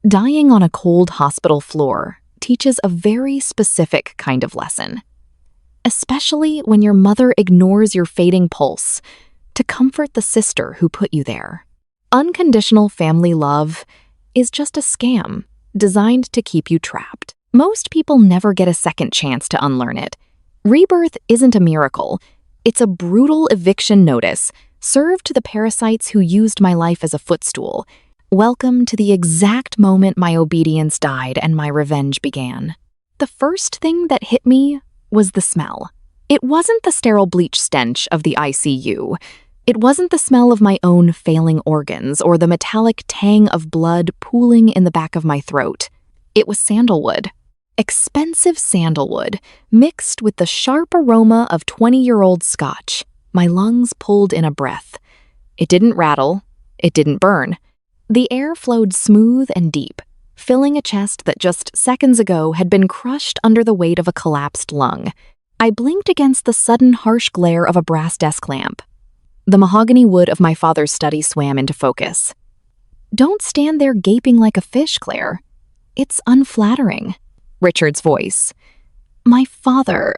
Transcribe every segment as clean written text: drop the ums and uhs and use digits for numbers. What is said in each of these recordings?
Dying on a cold hospital floor teaches a very specific kind of lesson, especially when your mother ignores your fading pulse to comfort the sister who put you there. Unconditional family love is just a scam designed to keep you trapped. Most people never get a second chance to unlearn it. Rebirth isn't a miracle. It's a brutal eviction notice served to the parasites who used my life as a footstool. Welcome to the exact moment my obedience died and my revenge began. The first thing that hit me was the smell. It wasn't the sterile bleach stench of the ICU. It wasn't the smell of my own failing organs or the metallic tang of blood pooling in the back of my throat. It was sandalwood. Expensive sandalwood mixed with the sharp aroma of 20-year-old scotch. My lungs pulled in a breath. It didn't rattle. It didn't burn. The air flowed smooth and deep, filling a chest that just seconds ago had been crushed under the weight of a collapsed lung. I blinked against the sudden harsh glare of a brass desk lamp. The mahogany wood of my father's study swam into focus. "Don't stand there gaping like a fish, Claire. It's unflattering." Richard's voice. My father.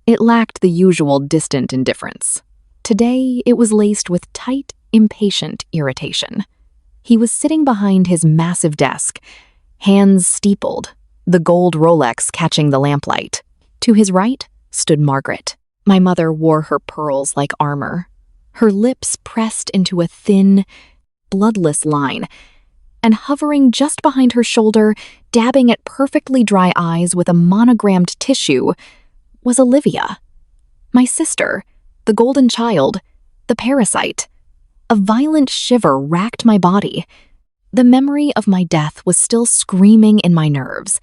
It lacked the usual distant indifference. Today, it was laced with tight, impatient irritation. He was sitting behind his massive desk, hands steepled, the gold Rolex catching the lamplight. To his right stood Margaret. My mother wore her pearls like armor, her lips pressed into a thin, bloodless line, and hovering just behind her shoulder, dabbing at perfectly dry eyes with a monogrammed tissue, was Olivia. My sister, the golden child, the parasite. A violent shiver racked my body. The memory of my death was still screaming in my nerves.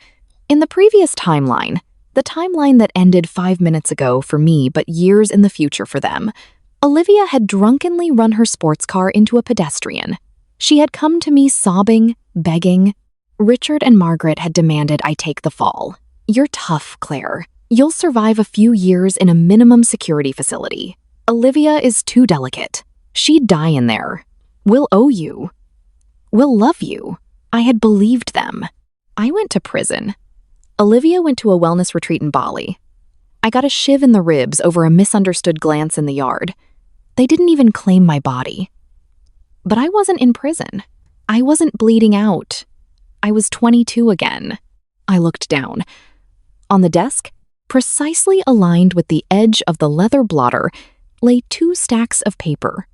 In the previous timeline, the timeline that ended 5 minutes ago for me but years in the future for them, Olivia had drunkenly run her sports car into a pedestrian. She had come to me sobbing, begging. Richard and Margaret had demanded I take the fall. "You're tough, Claire. You'll survive a few years in a minimum security facility. Olivia is too delicate. She'd die in there. We'll owe you. We'll love you." I had believed them. I went to prison. Olivia went to a wellness retreat in Bali. I got a shiv in the ribs over a misunderstood glance in the yard. They didn't even claim my body. But I wasn't in prison. I wasn't bleeding out. I was 22 again. I looked down. On the desk, precisely aligned with the edge of the leather blotter, lay 2 stacks of paper.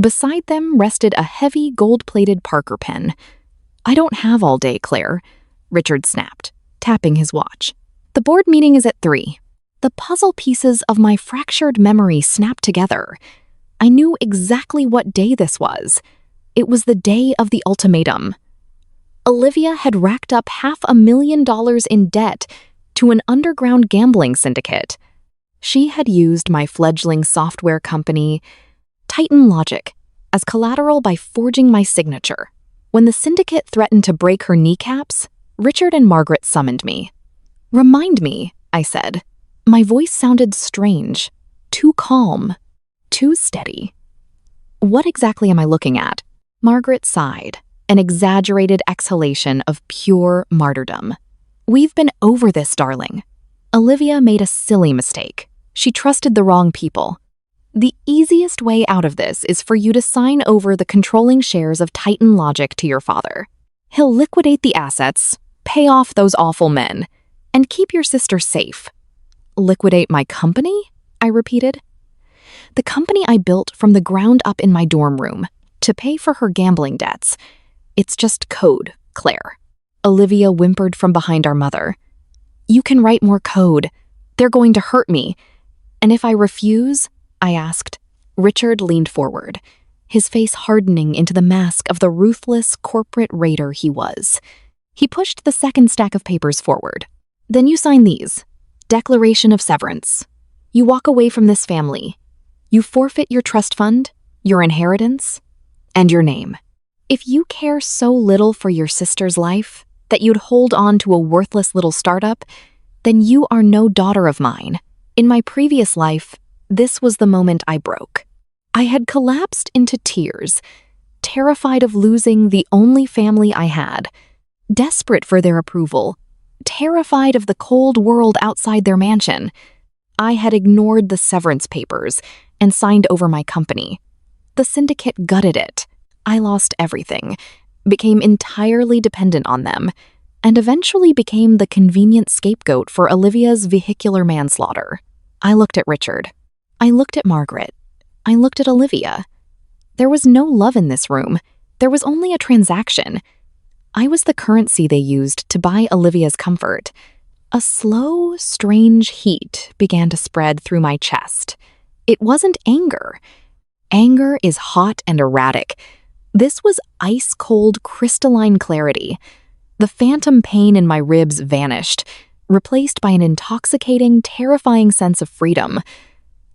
Beside them rested a heavy gold-plated Parker pen. "I don't have all day, Claire," Richard snapped, tapping his watch. "The board meeting is at 3. The puzzle pieces of my fractured memory snapped together. I knew exactly what day this was. It was the day of the ultimatum. Olivia had racked up $500,000 in debt to an underground gambling syndicate. She had used my fledgling software company, Titan Logic, as collateral by forging my signature. When the syndicate threatened to break her kneecaps, Richard and Margaret summoned me. "Remind me," I said. My voice sounded strange, too calm, too steady. "What exactly am I looking at?" Margaret sighed, an exaggerated exhalation of pure martyrdom. "We've been over this, darling. Olivia made a silly mistake. She trusted the wrong people. The easiest way out of this is for you to sign over the controlling shares of Titan Logic to your father. He'll liquidate the assets, pay off those awful men, and keep your sister safe." "Liquidate my company?" I repeated. "The company I built from the ground up in my dorm room to pay for her gambling debts. It's just code, Claire." Olivia whimpered from behind our mother. "You can write more code. They're going to hurt me. And if I refuse?" I asked. Richard leaned forward, his face hardening into the mask of the ruthless corporate raider he was. He pushed the second stack of papers forward. "Then you sign these. Declaration of severance. You walk away from this family. You forfeit your trust fund, your inheritance, and your name. If you care so little for your sister's life that you'd hold on to a worthless little startup, then you are no daughter of mine. In my previous life, this was the moment I broke. I had collapsed into tears, terrified of losing the only family I had. desperate for their approval, terrified of the cold world outside their mansion. I had ignored the severance papers and signed over my company. The syndicate gutted it. I lost everything, became entirely dependent on them, and eventually became the convenient scapegoat for Olivia's vehicular manslaughter. I looked at Richard. I looked at Margaret. I looked at Olivia. There was no love in this room. There was only a transaction. I was the currency they used to buy Olivia's comfort. A slow, strange heat began to spread through my chest. It wasn't anger. Anger is hot and erratic. This was ice-cold, crystalline clarity. The phantom pain in my ribs vanished, replaced by an intoxicating, terrifying sense of freedom.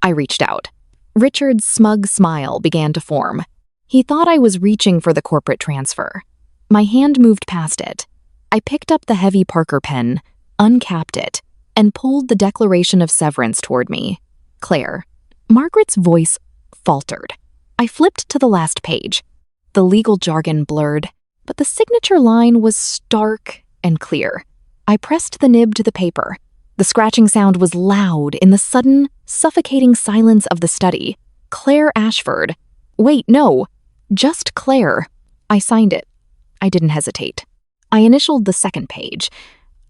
I reached out. Richard's smug smile began to form. He thought I was reaching for the corporate transfer. My hand moved past it. I picked up the heavy Parker pen, uncapped it, and pulled the declaration of severance toward me. Claire. Margaret's voice faltered. I flipped to the last page. The legal jargon blurred, but the signature line was stark and clear. I pressed the nib to the paper. The scratching sound was loud in the sudden, suffocating silence of the study. Claire Ashford. Wait, no. Just Claire. I signed it. I didn't hesitate. I initialed the second page.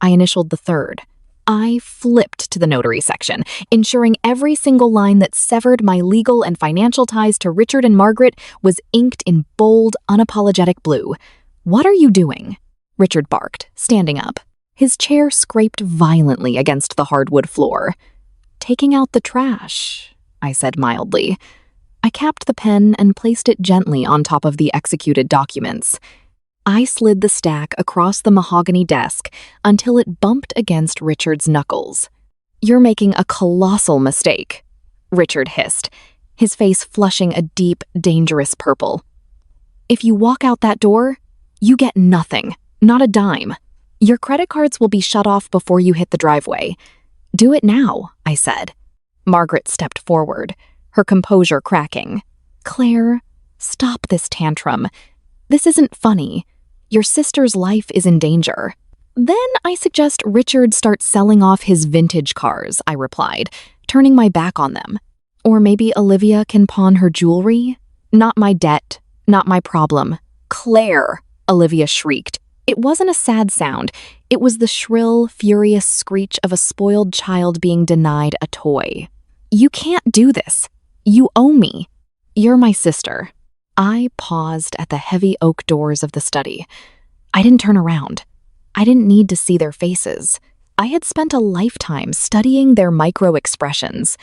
I initialed the third. I flipped to the notary section, ensuring every single line that severed my legal and financial ties to Richard and Margaret was inked in bold, unapologetic blue. What are you doing? Richard barked, standing up. His chair scraped violently against the hardwood floor. Taking out the trash, I said mildly. I capped the pen and placed it gently on top of the executed documents. I slid the stack across the mahogany desk until it bumped against Richard's knuckles. You're making a colossal mistake, Richard hissed, his face flushing a deep, dangerous purple. If you walk out that door, you get nothing, not a dime. Your credit cards will be shut off before you hit the driveway. Do it now, I said. Margaret stepped forward, her composure cracking. Claire, stop this tantrum. This isn't funny. Your sister's life is in danger. Then I suggest Richard start selling off his vintage cars, I replied, turning my back on them. Or maybe Olivia can pawn her jewelry? Not my debt, not my problem. Claire, Olivia shrieked. It wasn't a sad sound. It was the shrill, furious screech of a spoiled child being denied a toy. You can't do this. You owe me. You're my sister. I paused at the heavy oak doors of the study. I didn't turn around. I didn't need to see their faces. I had spent a lifetime studying their micro-expressions,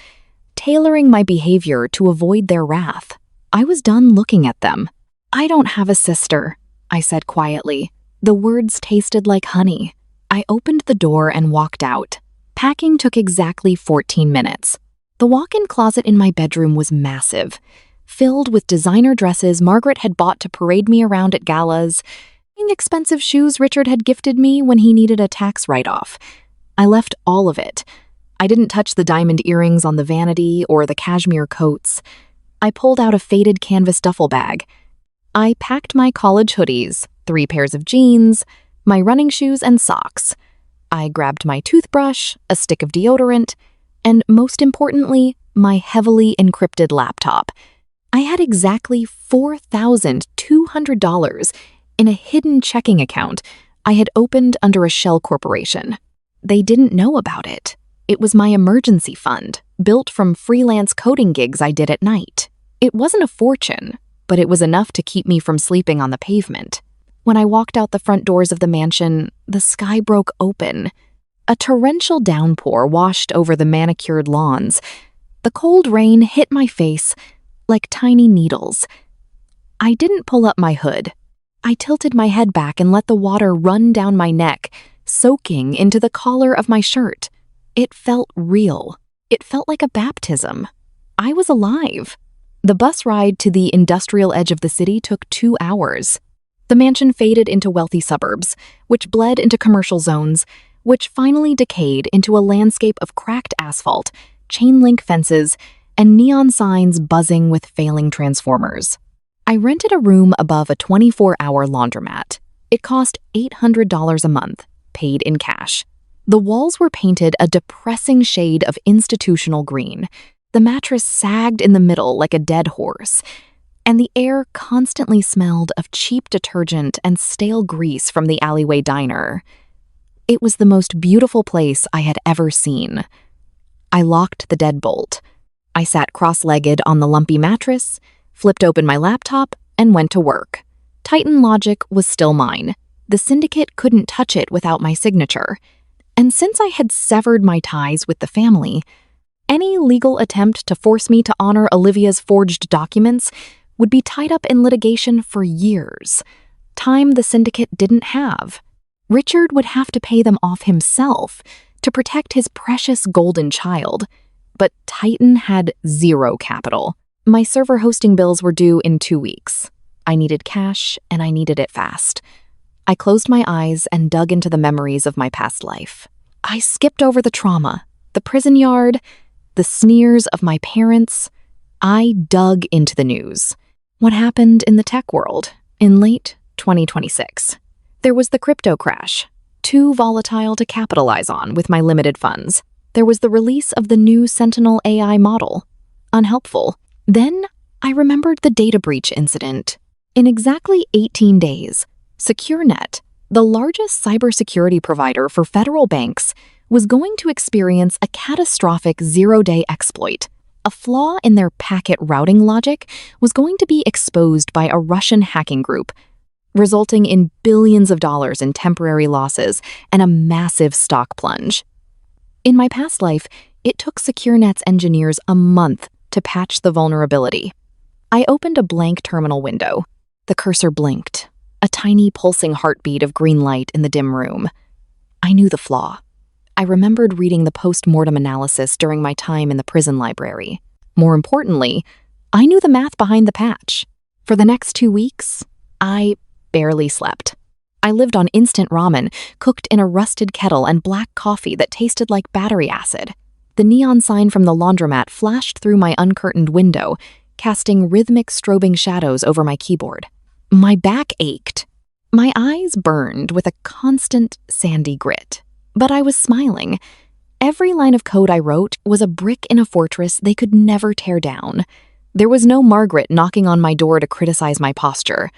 tailoring my behavior to avoid their wrath. I was done looking at them. I don't have a sister, I said quietly. The words tasted like honey. I opened the door and walked out. Packing took exactly 14 minutes. The walk-in closet in my bedroom was massive, filled with designer dresses Margaret had bought to parade me around at galas, and expensive shoes Richard had gifted me when he needed a tax write-off. I left all of it. I didn't touch the diamond earrings on the vanity or the cashmere coats. I pulled out a faded canvas duffel bag. I packed my college hoodies, 3 pairs of jeans, my running shoes and socks. I grabbed my toothbrush, a stick of deodorant, and most importantly, my heavily encrypted laptop. I had exactly $4,200 in a hidden checking account I had opened under a shell corporation. They didn't know about it. It was my emergency fund, built from freelance coding gigs I did at night. It wasn't a fortune, but it was enough to keep me from sleeping on the pavement. When I walked out the front doors of the mansion, the sky broke open. A torrential downpour washed over the manicured lawns. The cold rain hit my face like tiny needles. I didn't pull up my hood. I tilted my head back and let the water run down my neck, soaking into the collar of my shirt. It felt real. It felt like a baptism. I was alive. The bus ride to the industrial edge of the city took 2 hours. The mansion faded into wealthy suburbs, which bled into commercial zones, which finally decayed into a landscape of cracked asphalt, chain-link fences, and neon signs buzzing with failing transformers. I rented a room above a 24-hour laundromat. It cost $800 a month, paid in cash. The walls were painted a depressing shade of institutional green. The mattress sagged in the middle like a dead horse, and the air constantly smelled of cheap detergent and stale grease from the alleyway diner. It was the most beautiful place I had ever seen. I locked the deadbolt. I sat cross-legged on the lumpy mattress, flipped open my laptop, and went to work. Titan Logic was still mine. The syndicate couldn't touch it without my signature. And since I had severed my ties with the family, any legal attempt to force me to honor Olivia's forged documents would be tied up in litigation for years, time the syndicate didn't have. Richard would have to pay them off himself to protect his precious golden child, but Titan had zero capital. My server hosting bills were due in 2 weeks. I needed cash, and I needed it fast. I closed my eyes and dug into the memories of my past life. I skipped over the trauma, the prison yard, the sneers of my parents. I dug into the news. What happened in the tech world in late 2026? There was the crypto crash, too volatile to capitalize on with my limited funds. There was the release of the new Sentinel AI model, unhelpful. Then I remembered the data breach incident. In exactly 18 days, SecureNet, the largest cybersecurity provider for federal banks, was going to experience a catastrophic zero-day exploit. A flaw in their packet routing logic was going to be exposed by a Russian hacking group, resulting in billions of dollars in temporary losses and a massive stock plunge. In my past life, it took SecureNet's engineers a month to patch the vulnerability. I opened a blank terminal window. The cursor blinked, a tiny pulsing heartbeat of green light in the dim room. I knew the flaw. I remembered reading the post-mortem analysis during my time in the prison library. More importantly, I knew the math behind the patch. For the next 2 weeks, I barely slept. I lived on instant ramen, cooked in a rusted kettle, and black coffee that tasted like battery acid. The neon sign from the laundromat flashed through my uncurtained window, casting rhythmic strobing shadows over my keyboard. My back ached. My eyes burned with a constant sandy grit. But I was smiling. Every line of code I wrote was a brick in a fortress they could never tear down. There was no Margaret knocking on my door to criticize my posture.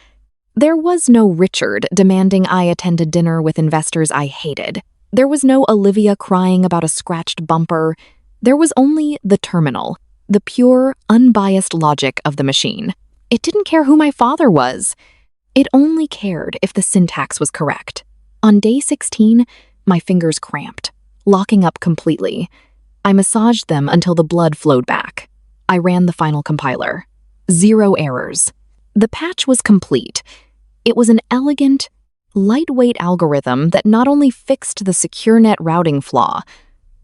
There was no Richard demanding I attend a dinner with investors I hated. There was no Olivia crying about a scratched bumper. There was only the terminal, the pure, unbiased logic of the machine. It didn't care who my father was. It only cared if the syntax was correct. On day 16, my fingers cramped, locking up completely. I massaged them until the blood flowed back. I ran the final compiler. 0 errors. The patch was complete. It was an elegant, lightweight algorithm that not only fixed the SecureNet routing flaw,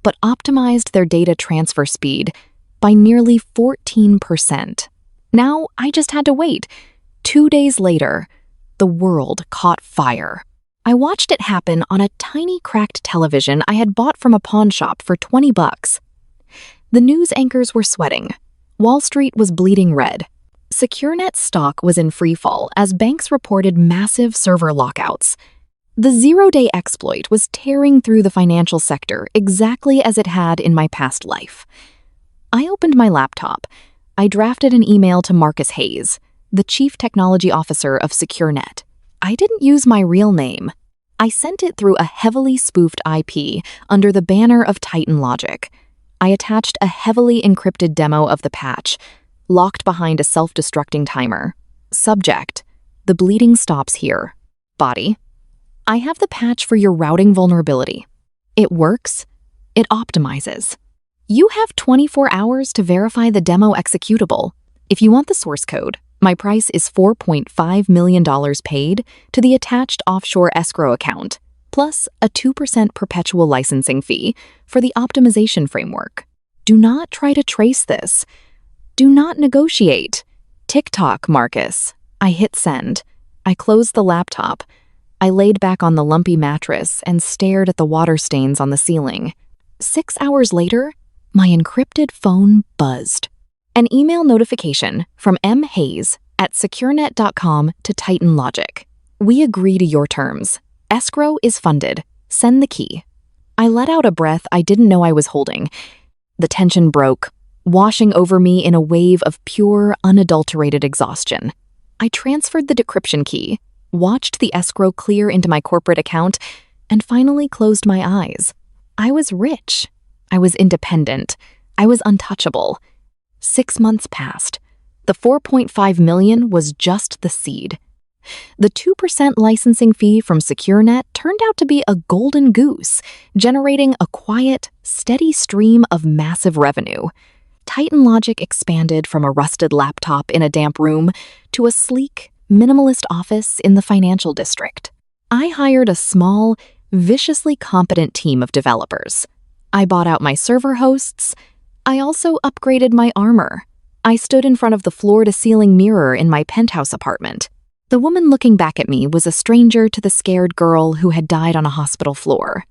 but optimized their data transfer speed by nearly 14%. Now I just had to wait. 2 days later, the world caught fire. I watched it happen on a tiny cracked television I had bought from a pawn shop for $20. The news anchors were sweating. Wall Street was bleeding red. SecureNet stock was in freefall as banks reported massive server lockouts. The zero-day exploit was tearing through the financial sector exactly as it had in my past life. I opened my laptop. I drafted an email to Marcus Hayes, the Chief Technology Officer of SecureNet. I didn't use my real name. I sent it through a heavily spoofed IP under the banner of Titan Logic. I attached a heavily encrypted demo of the patch, locked behind a self-destructing timer. Subject: the bleeding stops here. Body: I have the patch for your routing vulnerability. It works. It optimizes. You have 24 hours to verify the demo executable. If you want the source code, my price is $4.5 million paid to the attached offshore escrow account, plus a 2% perpetual licensing fee for the optimization framework. Do not try to trace this. Do not negotiate. TikTok, Marcus. I hit send. I closed the laptop. I laid back on the lumpy mattress and stared at the water stains on the ceiling. 6 hours later, my encrypted phone buzzed. An email notification from M. Hayes at securenet.com to Titan Logic. We agree to your terms. Escrow is funded. Send the key. I let out a breath I didn't know I was holding. The tension broke, washing over me in a wave of pure, unadulterated exhaustion. I transferred the decryption key, watched the escrow clear into my corporate account, and finally closed my eyes. I was rich. I was independent. I was untouchable. 6 months passed. The $4.5 million was just the seed. The 2% licensing fee from SecureNet turned out to be a golden goose, generating a quiet, steady stream of massive revenue. Titan Logic expanded from a rusted laptop in a damp room to a sleek, minimalist office in the financial district. I hired a small, viciously competent team of developers. I bought out my server hosts. I also upgraded my armor. I stood in front of the floor-to-ceiling mirror in my penthouse apartment. The woman looking back at me was a stranger to the scared girl who had died on a hospital floor.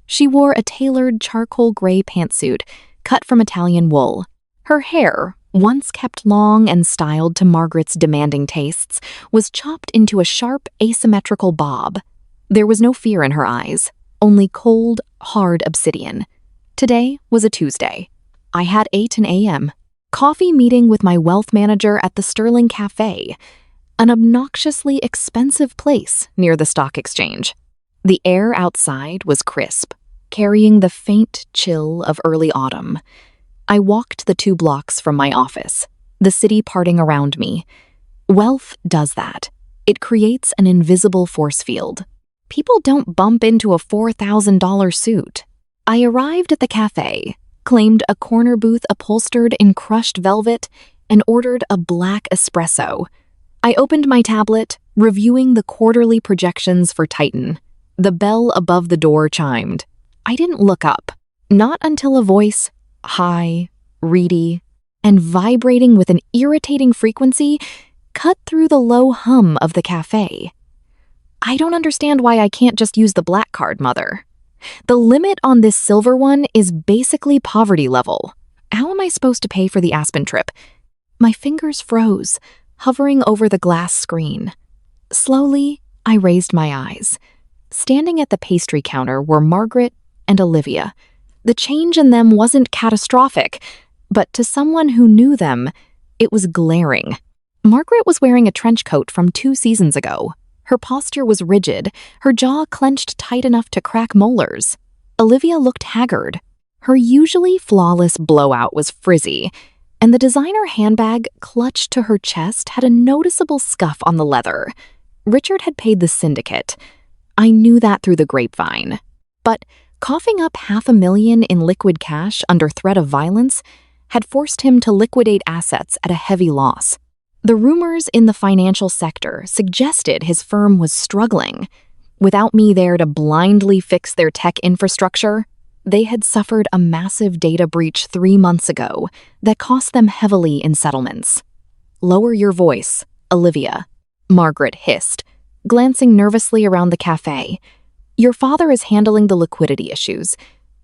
She wore a tailored charcoal gray pantsuit cut from Italian wool. Her hair, once kept long and styled to Margaret's demanding tastes, was chopped into a sharp, asymmetrical bob. There was no fear in her eyes, only cold, hard obsidian. Today was a Tuesday. I had 8 a.m. Coffee meeting with my wealth manager at the Sterling Cafe, an obnoxiously expensive place near the stock exchange. The air outside was crisp, carrying the faint chill of early autumn. I walked the 2 blocks from my office, the city parting around me. Wealth does that. It creates an invisible force field. People don't bump into a $4,000 suit. I arrived at the cafe, claimed a corner booth upholstered in crushed velvet, and ordered a black espresso. I opened my tablet, reviewing the quarterly projections for Titan. The bell above the door chimed. I didn't look up, not until a voice, high, reedy, and vibrating with an irritating frequency, cut through the low hum of the cafe. I don't understand why I can't just use the black card, Mother. The limit on this silver one is basically poverty level. How am I supposed to pay for the Aspen trip? My fingers froze, hovering over the glass screen. Slowly, I raised my eyes. Standing at the pastry counter were Margaret and Olivia. The change in them wasn't catastrophic, but to someone who knew them, it was glaring. Margaret was wearing a trench coat from 2 seasons ago. Her posture was rigid, her jaw clenched tight enough to crack molars. Olivia looked haggard. Her usually flawless blowout was frizzy, and the designer handbag clutched to her chest had a noticeable scuff on the leather. Richard had paid the syndicate. I knew that through the grapevine. But coughing up $500,000 in liquid cash under threat of violence had forced him to liquidate assets at a heavy loss. The rumors in the financial sector suggested his firm was struggling. Without me there to blindly fix their tech infrastructure, they had suffered a massive data breach 3 months ago that cost them heavily in settlements. "Lower your voice, Olivia," Margaret hissed, glancing nervously around the cafe. "Your father is handling the liquidity issues.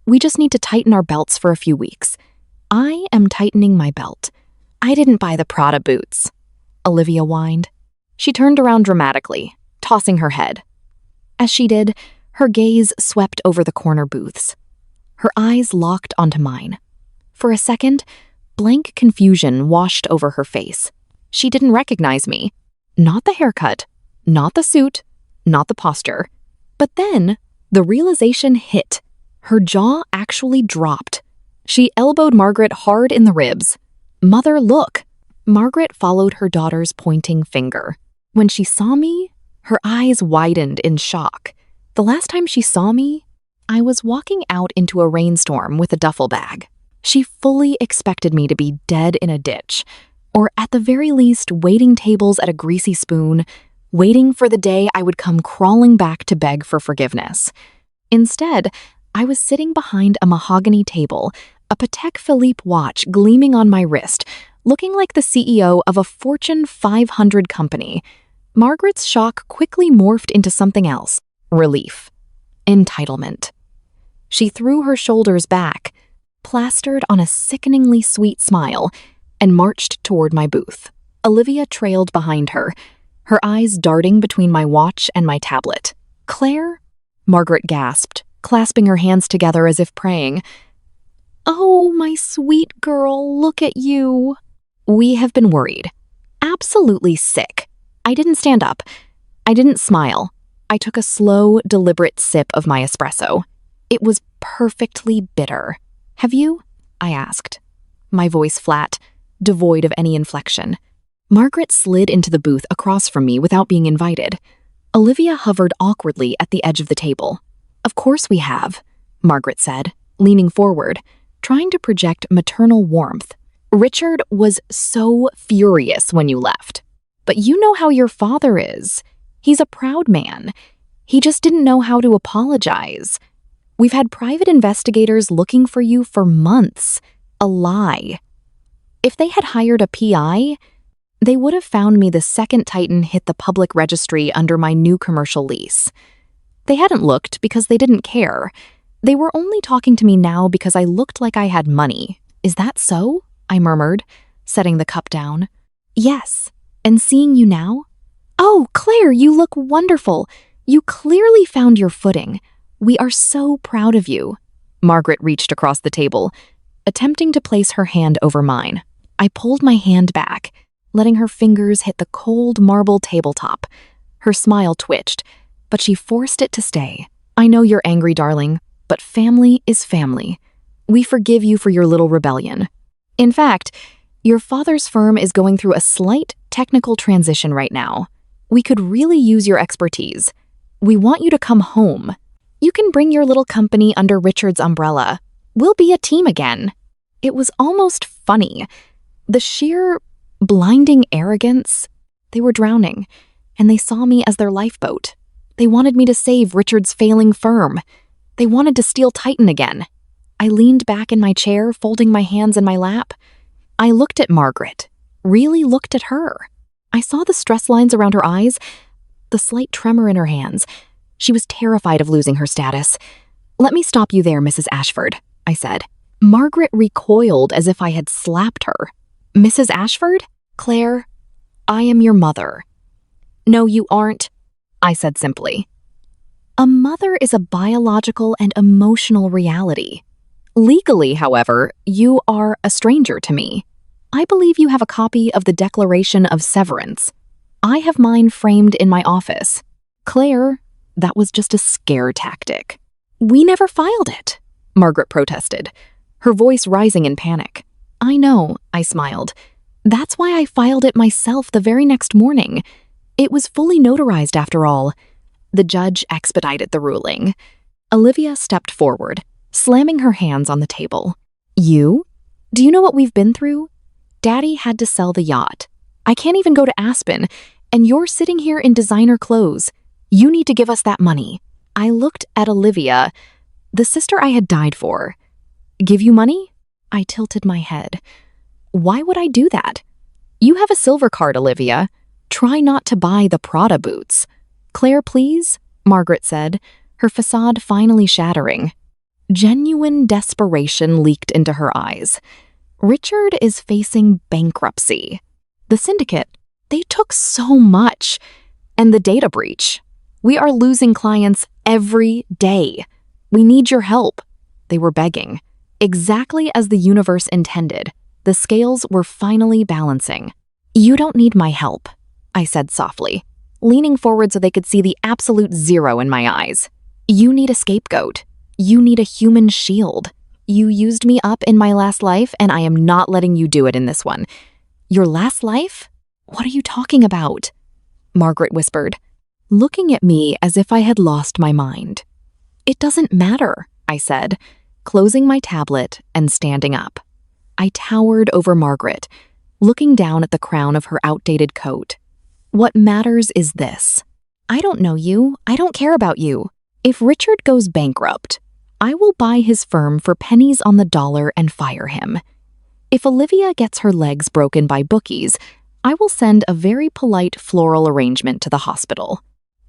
We just need to tighten our belts for a few weeks." "I am tightening my belt. I didn't buy the Prada boots," Olivia whined. She turned around dramatically, tossing her head. As she did, her gaze swept over the corner booths. Her eyes locked onto mine. For a second, blank confusion washed over her face. She didn't recognize me. Not the haircut, not the suit, not the posture. But then, the realization hit. Her jaw actually dropped. She elbowed Margaret hard in the ribs. "Mother, look!" Margaret followed her daughter's pointing finger. When she saw me, her eyes widened in shock. The last time she saw me, I was walking out into a rainstorm with a duffel bag. She fully expected me to be dead in a ditch, or at the very least waiting tables at a greasy spoon, waiting for the day I would come crawling back to beg for forgiveness. Instead, I was sitting behind a mahogany table, a Patek Philippe watch gleaming on my wrist, looking like the CEO of a Fortune 500 company. Margaret's shock quickly morphed into something else: relief, entitlement. She threw her shoulders back, plastered on a sickeningly sweet smile, and marched toward my booth. Olivia trailed behind her. her eyes darting between my watch and my tablet. "Claire?" Margaret gasped, clasping her hands together as if praying. "Oh, my sweet girl, look at you." We have been worried. Absolutely sick. I didn't stand up. I didn't smile. I took a slow, deliberate sip of my espresso. It was perfectly bitter. "Have you?" I asked, my voice flat, devoid of any inflection. Margaret slid into the booth across from me without being invited. Olivia hovered awkwardly at the edge of the table. "Of course we have," Margaret said, leaning forward, trying to project maternal warmth. "Richard was so furious when you left. But you know how your father is. He's a proud man. He just didn't know how to apologize. We've had private investigators looking for you for months. A lie. If they had hired a PI, they would have found me the second Titan hit the public registry under my new commercial lease. They hadn't looked because they didn't care. They were only talking to me now because I looked like I had money. Is that so?" I murmured, setting the cup down. "Yes. And seeing you now? Oh, Claire, you look wonderful. You clearly found your footing. We are so proud of you." Margaret reached across the table, attempting to place her hand over mine. I pulled my hand back, letting her fingers hit the cold marble tabletop. Her smile twitched, but she forced it to stay. "I know you're angry, darling, but family is family. We forgive you for your little rebellion. In fact, your father's firm is going through a slight technical transition right now. We could really use your expertise. We want you to come home. You can bring your little company under Richard's umbrella. We'll be a team again." It was almost funny. The sheer, blinding arrogance. They were drowning, and they saw me as their lifeboat. They wanted me to save Richard's failing firm. They wanted to steal Titan again. I leaned back in my chair, folding my hands in my lap. I looked at Margaret, really looked at her. I saw the stress lines around her eyes, the slight tremor in her hands. She was terrified of losing her status. "Let me stop you there, Mrs. Ashford," I said. Margaret recoiled as if I had slapped her. "Mrs. Ashford? Claire, I am your mother." "No, you aren't," I said simply. A mother is a biological and emotional reality. Legally, however, you are a stranger to me. I believe you have a copy of the Declaration of Severance. I have mine framed in my office. Claire, that was just a scare tactic. "We never filed it," Margaret protested, her voice rising in panic. "I know," I smiled. "That's why I filed it myself the very next morning. It was fully notarized after all." The judge expedited the ruling. Olivia stepped forward, slamming her hands on the table. "You? Do you know what we've been through? Daddy had to sell the yacht. I can't even go to Aspen, and you're sitting here in designer clothes. You need to give us that money." I looked at Olivia, the sister I had died for. "Give you money?" I tilted my head. "Why would I do that? You have a silver card, Olivia. Try not to buy the Prada boots." "Claire, please," Margaret said, her facade finally shattering. Genuine desperation leaked into her eyes. Richard is facing bankruptcy. The syndicate, they took so much. And the data breach. We are losing clients every day. We need your help. They were begging. Exactly as the universe intended, the scales were finally balancing. "You don't need my help," I said softly, leaning forward so they could see the absolute zero in my eyes. "You need a scapegoat. You need a human shield. You used me up in my last life, and I am not letting you do it in this one." "Your last life? What are you talking about?" Margaret whispered, looking at me as if I had lost my mind. "It doesn't matter," I said, closing my tablet and standing up. I towered over Margaret, looking down at the crown of her outdated coat. "What matters is this. I don't know you. I don't care about you. If Richard goes bankrupt, I will buy his firm for pennies on the dollar and fire him. If Olivia gets her legs broken by bookies, I will send a very polite floral arrangement to the hospital.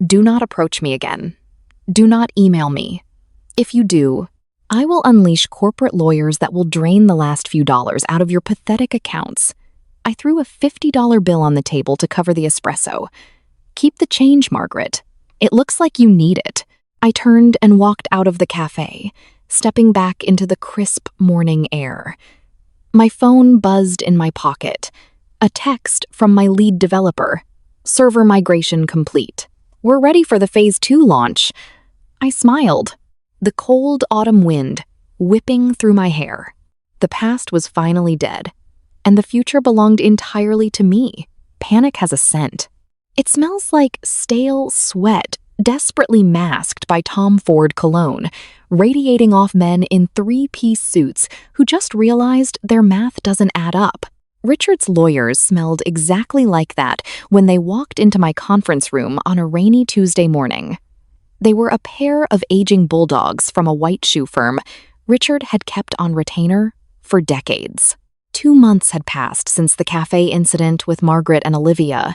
Do not approach me again. Do not email me. If you do, I will unleash corporate lawyers that will drain the last few dollars out of your pathetic accounts." I threw a $50 bill on the table to cover the espresso. Keep the change, Margaret. It looks like you need it. I turned and walked out of the cafe, stepping back into the crisp morning air. My phone buzzed in my pocket. A text from my lead developer. Server migration complete. We're ready for the Phase 2 launch. I smiled. The cold autumn wind whipping through my hair. The past was finally dead, and the future belonged entirely to me. Panic has a scent. It smells like stale sweat, desperately masked by Tom Ford cologne, radiating off men in three-piece suits who just realized their math doesn't add up. Richard's lawyers smelled exactly like that when they walked into my conference room on a rainy Tuesday morning. They were a pair of aging bulldogs from a white shoe firm Richard had kept on retainer for decades. 2 months had passed since the cafe incident with Margaret and Olivia.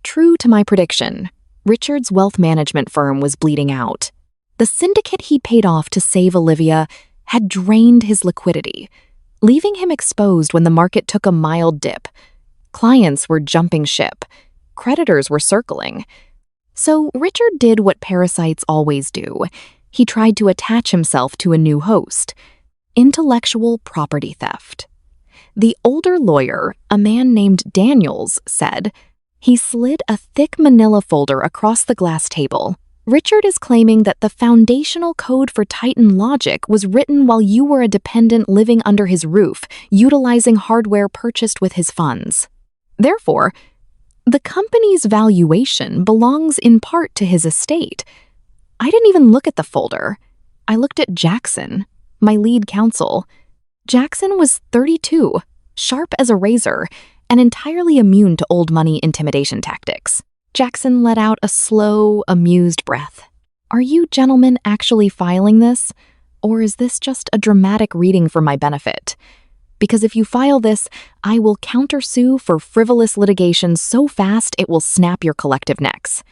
True to my prediction, Richard's wealth management firm was bleeding out. The syndicate he paid off to save Olivia had drained his liquidity, leaving him exposed when the market took a mild dip. Clients were jumping ship. Creditors were circling. So Richard did what parasites always do. He tried to attach himself to a new host. Intellectual property theft. The older lawyer, a man named Daniels, said, he slid a thick manila folder across the glass table. Richard is claiming that the foundational code for Titan Logic was written while you were a dependent living under his roof, utilizing hardware purchased with his funds. Therefore, the company's valuation belongs in part to his estate. I didn't even look at the folder. I looked at Jackson, my lead counsel. Jackson was 32, sharp as a razor, and entirely immune to old money intimidation tactics. Jackson let out a slow, amused breath. Are you gentlemen actually filing this? Or is this just a dramatic reading for my benefit? Because if you file this, I will countersue for frivolous litigation so fast it will snap your collective necks.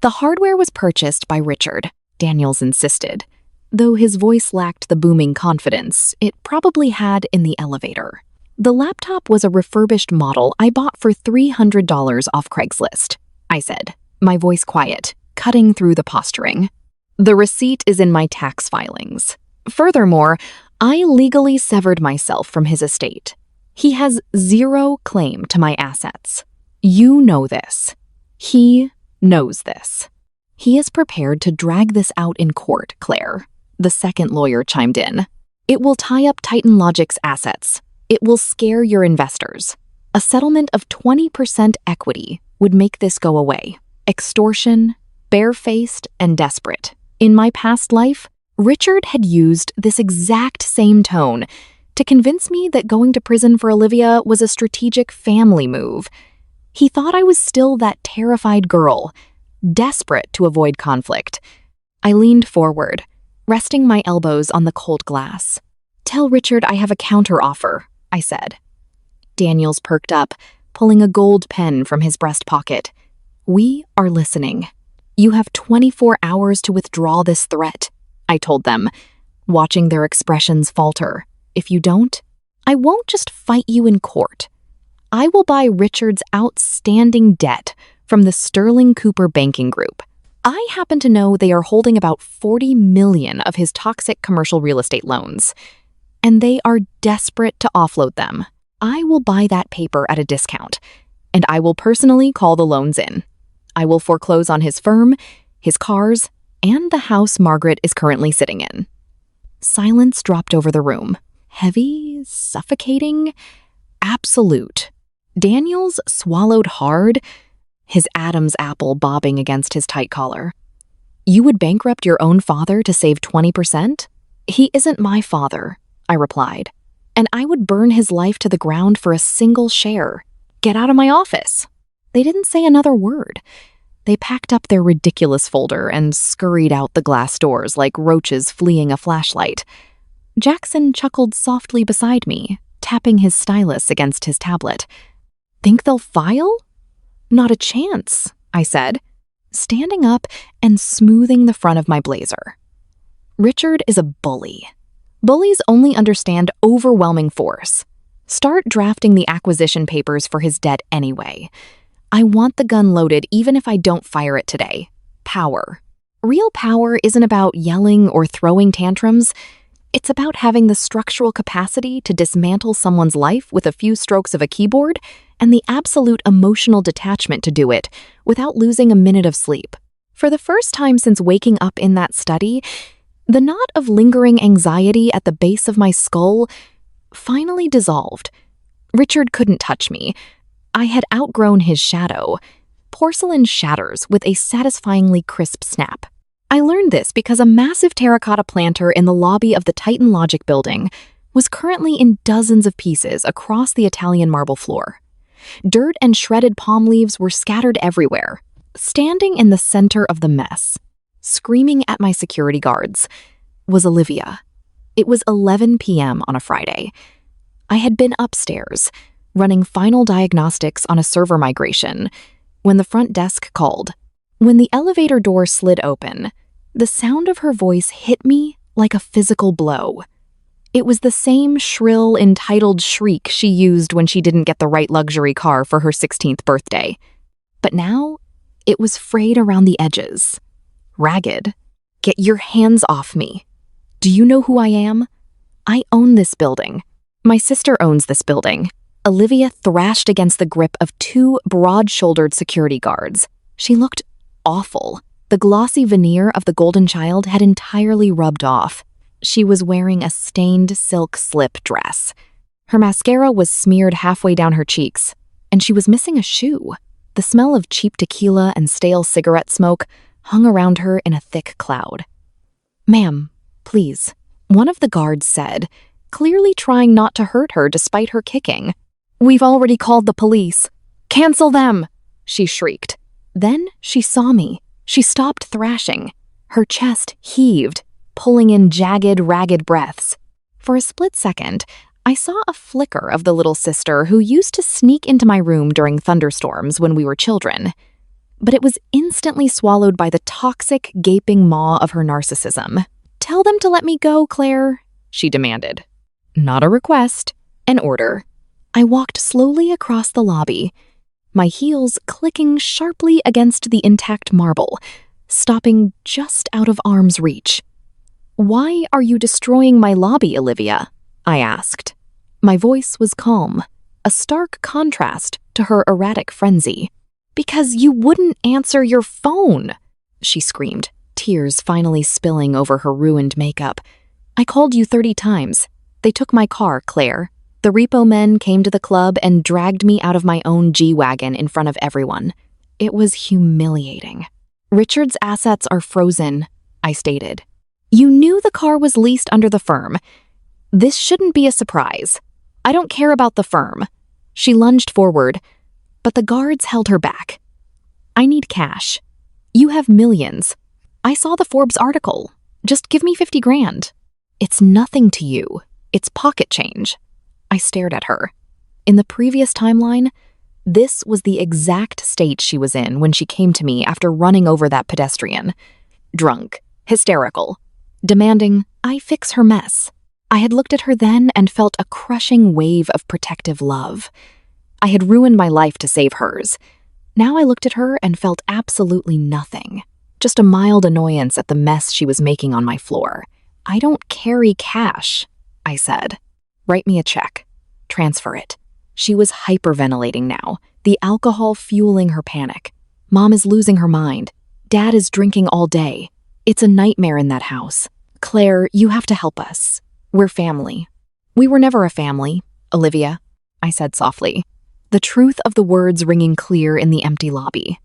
The hardware was purchased by Richard, Daniels insisted. Though his voice lacked the booming confidence it probably had in the elevator. The laptop was a refurbished model I bought for $300 off Craigslist, I said, my voice quiet, cutting through the posturing. The receipt is in my tax filings. Furthermore, I legally severed myself from his estate. He has zero claim to my assets. You know this. He knows this. He is prepared to drag this out in court, Claire. The second lawyer chimed in. It will tie up Titan Logic's assets. It will scare your investors. A settlement of 20% equity would make this go away. Extortion, barefaced, and desperate. In my past life, Richard had used this exact same tone to convince me that going to prison for Olivia was a strategic family move. He thought I was still that terrified girl, desperate to avoid conflict. I leaned forward, resting my elbows on the cold glass. Tell Richard I have a counteroffer, I said. Daniels perked up, pulling a gold pen from his breast pocket. We are listening. You have 24 hours to withdraw this threat, I told them, watching their expressions falter. If you don't, I won't just fight you in court. I will buy Richard's outstanding debt from the Sterling Cooper Banking Group. I happen to know they are holding about $40 million of his toxic commercial real estate loans, and they are desperate to offload them. I will buy that paper at a discount, and I will personally call the loans in. I will foreclose on his firm, his cars, and the house Margaret is currently sitting in. Silence dropped over the room. Heavy, suffocating, absolute. Daniels swallowed hard, his Adam's apple bobbing against his tight collar. You would bankrupt your own father to save 20%? He isn't my father, I replied, and I would burn his life to the ground for a single share. Get out of my office. They didn't say another word. They packed up their ridiculous folder and scurried out the glass doors like roaches fleeing a flashlight. Jackson chuckled softly beside me, tapping his stylus against his tablet. Think they'll file? Not a chance, I said, standing up and smoothing the front of my blazer. Richard is a bully. Bullies only understand overwhelming force. Start drafting the acquisition papers for his debt anyway. I want the gun loaded even if I don't fire it today. Power. Real power isn't about yelling or throwing tantrums. It's about having the structural capacity to dismantle someone's life with a few strokes of a keyboard and the absolute emotional detachment to do it without losing a minute of sleep. For the first time since waking up in that study, the knot of lingering anxiety at the base of my skull finally dissolved. Richard couldn't touch me. I had outgrown his shadow. Porcelain shatters with a satisfyingly crisp snap. I learned this because a massive terracotta planter in the lobby of the Titan Logic building was currently in dozens of pieces across the Italian marble floor. Dirt and shredded palm leaves were scattered everywhere. Standing in the center of the mess, screaming at my security guards, was Olivia. It was 11 p.m. on a Friday. I had been upstairs, running final diagnostics on a server migration, when the front desk called. When the elevator door slid open, the sound of her voice hit me like a physical blow. It was the same shrill, entitled shriek she used when she didn't get the right luxury car for her 16th birthday. But now, it was frayed around the edges. Ragged. Get your hands off me. Do you know who I am? I own this building. My sister owns this building. Olivia thrashed against the grip of two broad-shouldered security guards. She looked awful. The glossy veneer of the golden child had entirely rubbed off. She was wearing a stained silk slip dress. Her mascara was smeared halfway down her cheeks, and she was missing a shoe. The smell of cheap tequila and stale cigarette smoke hung around her in a thick cloud. "Ma'am, please," one of the guards said, clearly trying not to hurt her despite her kicking. "We've already called the police. Cancel them!" she shrieked. Then she saw me. She stopped thrashing. Her chest heaved, pulling in jagged, ragged breaths. For a split second, I saw a flicker of the little sister who used to sneak into my room during thunderstorms when we were children. But it was instantly swallowed by the toxic, gaping maw of her narcissism. "Tell them to let me go, Claire," she demanded. Not a request, an order. I walked slowly across the lobby, my heels clicking sharply against the intact marble, stopping just out of arm's reach. "Why are you destroying my lobby, Olivia?" I asked. My voice was calm, a stark contrast to her erratic frenzy. "Because you wouldn't answer your phone," she screamed, tears finally spilling over her ruined makeup. "I called you 30 times. They took my car, Claire. The repo men came to the club and dragged me out of my own G-Wagon in front of everyone. It was humiliating." "Richard's assets are frozen," I stated. "You knew the car was leased under the firm. This shouldn't be a surprise. I don't care about the firm." She lunged forward, but the guards held her back. "I need cash. You have millions. I saw the Forbes article. Just give me 50 grand. "It's nothing to you. It's pocket change." I stared at her. In the previous timeline, this was the exact state she was in when she came to me after running over that pedestrian. Drunk, hysterical, demanding I fix her mess. I had looked at her then and felt a crushing wave of protective love. I had ruined my life to save hers. Now I looked at her and felt absolutely nothing. Just a mild annoyance at the mess she was making on my floor. "I don't carry cash," I said. "Write me a check. Transfer it." She was hyperventilating now, the alcohol fueling her panic. "Mom is losing her mind. Dad is drinking all day. It's a nightmare in that house. Claire, you have to help us. We're family." "We were never a family, Olivia," I said softly, the truth of the words ringing clear in the empty lobby.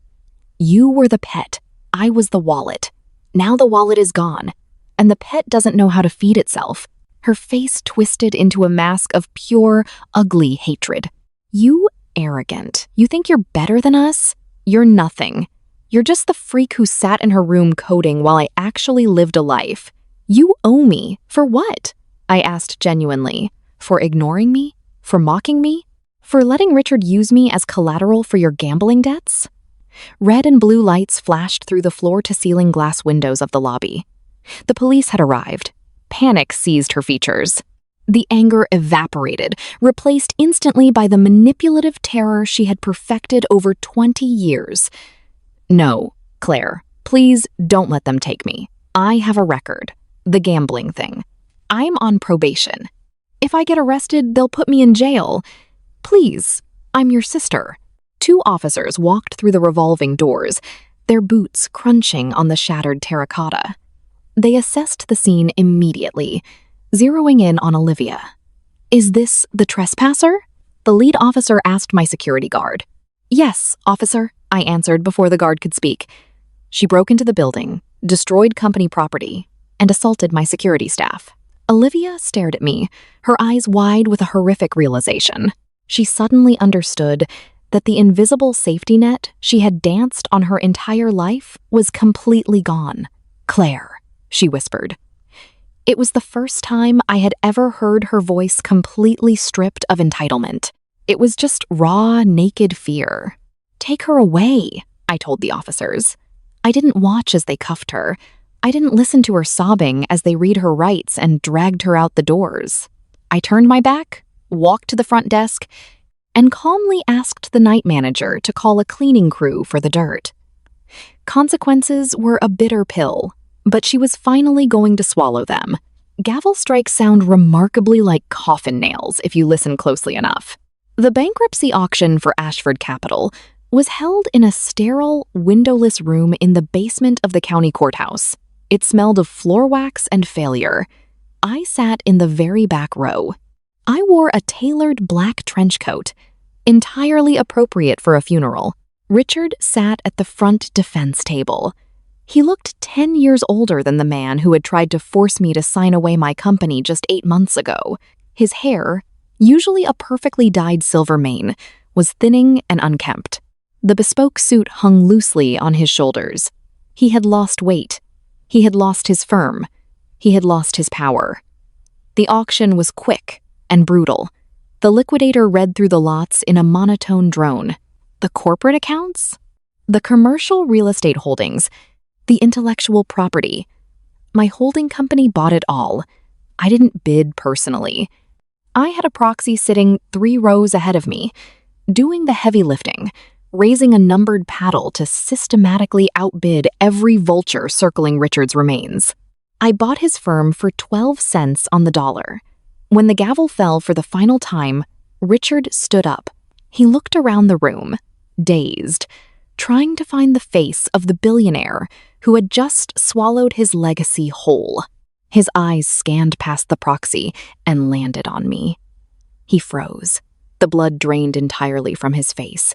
"You were the pet. I was the wallet. Now the wallet is gone, and the pet doesn't know how to feed itself." Her face twisted into a mask of pure, ugly hatred. "You arrogant. You think you're better than us? You're nothing. You're just the freak who sat in her room coding while I actually lived a life. You owe me. For what?" I asked genuinely. "For ignoring me? For mocking me? For letting Richard use me as collateral for your gambling debts?" Red and blue lights flashed through the floor-to-ceiling glass windows of the lobby. The police had arrived. Panic seized her features. The anger evaporated, replaced instantly by the manipulative terror she had perfected over 20 years. "No, Claire, please don't let them take me. I have a record. The gambling thing. I'm on probation. If I get arrested, they'll put me in jail. Please, I'm your sister." 2 officers walked through the revolving doors, their boots crunching on the shattered terracotta. They assessed the scene immediately, zeroing in on Olivia. "Is this the trespasser?" The lead officer asked my security guard. "Yes, officer," I answered before the guard could speak. She broke into the building, destroyed company property, and assaulted my security staff. Olivia stared at me, her eyes wide with a horrific realization. She suddenly understood that the invisible safety net she had danced on her entire life was completely gone. "Claire," she whispered. It was the first time I had ever heard her voice completely stripped of entitlement. It was just raw, naked fear. "Take her away," I told the officers. I didn't watch as they cuffed her. I didn't listen to her sobbing as they read her rights and dragged her out the doors. I turned my back, walked to the front desk, and calmly asked the night manager to call a cleaning crew for the dirt. Consequences were a bitter pill, but she was finally going to swallow them. Gavel strikes sound remarkably like coffin nails if you listen closely enough. The bankruptcy auction for Ashford Capital was held in a sterile, windowless room in the basement of the county courthouse. It smelled of floor wax and failure. I sat in the very back row. I wore a tailored black trench coat, entirely appropriate for a funeral. Richard sat at the front defense table. He looked 10 years older than the man who had tried to force me to sign away my company just 8 months ago. His hair, usually a perfectly dyed silver mane, was thinning and unkempt. The bespoke suit hung loosely on his shoulders. He had lost weight. He had lost his firm. He had lost his power. The auction was quick and brutal. The liquidator read through the lots in a monotone drone. The corporate accounts? The commercial real estate holdings? The intellectual property? My holding company bought it all. I didn't bid personally. I had a proxy sitting 3 rows ahead of me, doing the heavy lifting, raising a numbered paddle to systematically outbid every vulture circling Richard's remains. I bought his firm for 12 cents on the dollar. When the gavel fell for the final time, Richard stood up. He looked around the room, dazed, trying to find the face of the billionaire who had just swallowed his legacy whole. His eyes scanned past the proxy and landed on me. He froze. The blood drained entirely from his face,